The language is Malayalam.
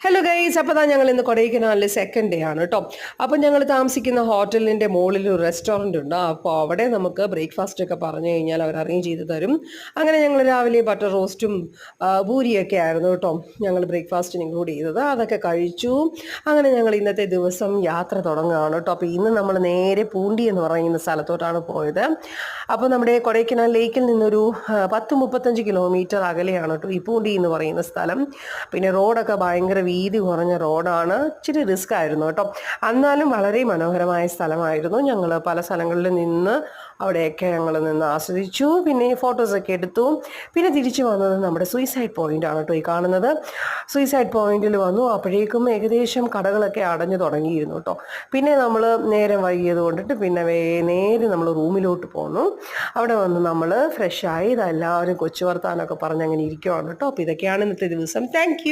ഹലോ ഗൈസ്, അപ്പോൾ ഞങ്ങൾ ഇന്ന് കൊടൈക്കനാലിൽ സെക്കൻഡ് ഡേ ആണ് കേട്ടോ. അപ്പോൾ ഞങ്ങൾ താമസിക്കുന്ന ഹോട്ടലിൻ്റെ മുകളിൽ ഒരു റെസ്റ്റോറൻറ്റ് ഉണ്ട്. അപ്പോൾ അവിടെ നമുക്ക് ബ്രേക്ക്ഫാസ്റ്റ് ഒക്കെ പറഞ്ഞു കഴിഞ്ഞാൽ അവർ അറേഞ്ച് ചെയ്ത് തരും. അങ്ങനെ ഞങ്ങൾ രാവിലെ ബട്ടർ റോസ്റ്റും പൂരിയൊക്കെ ആയിരുന്നു കേട്ടോ ഞങ്ങൾ ബ്രേക്ക്ഫാസ്റ്റിന് ഇൻക്ലൂഡ് ചെയ്തത്. അതൊക്കെ കഴിച്ചു. അങ്ങനെ ഞങ്ങൾ ഇന്നത്തെ ദിവസം യാത്ര തുടങ്ങുകയാണ് കേട്ടോ. അപ്പോൾ ഇന്ന് നമ്മൾ നേരെ പൂണ്ടി എന്ന് പറയുന്ന സ്ഥലത്തോട്ടാണ് പോയത്. അപ്പോൾ നമ്മുടെ കൊടൈക്കനാൽ ലേക്കിൽ നിന്നൊരു 10-35 കിലോമീറ്റർ അകലെയാണ് കേട്ടോ ഈ പൂണ്ടി എന്ന് പറയുന്ന സ്ഥലം. പിന്നെ റോഡൊക്കെ ഭയങ്കര വീതി കുറഞ്ഞ റോഡാണ്. ഇച്ചിരി റിസ്ക് ആയിരുന്നു കേട്ടോ. എന്നാലും വളരെ മനോഹരമായ സ്ഥലമായിരുന്നു. ഞങ്ങൾ പല സ്ഥലങ്ങളിൽ നിന്ന് അവിടെയൊക്കെ ഞങ്ങൾ നിന്ന് ആസ്വദിച്ചു. പിന്നെ ഫോട്ടോസൊക്കെ എടുത്തു. പിന്നെ തിരിച്ചു വന്നത് നമ്മുടെ സൂയിസൈഡ് പോയിൻ്റ് ആണ് കേട്ടോ ഈ കാണുന്നത്. സൂയിസൈഡ് പോയിന്റിൽ വന്നു. അപ്പോഴേക്കും ഏകദേശം കടകളൊക്കെ അടഞ്ഞു തുടങ്ങിയിരുന്നു കേട്ടോ. പിന്നെ നമ്മൾ നേരം വൈകിയത് കൊണ്ടിട്ട് പിന്നെ നേരെ നമ്മൾ റൂമിലോട്ട് പോന്നു. അവിടെ വന്ന് നമ്മൾ ഫ്രഷായി ഇതെല്ലാവരും കൊച്ചു വർത്താനൊക്കെ പറഞ്ഞ് അങ്ങനെ ഇരിക്കുവാണ് കേട്ടോ. അപ്പോൾ ഇതൊക്കെയാണ് ഇന്നത്തെ ദിവസം. താങ്ക്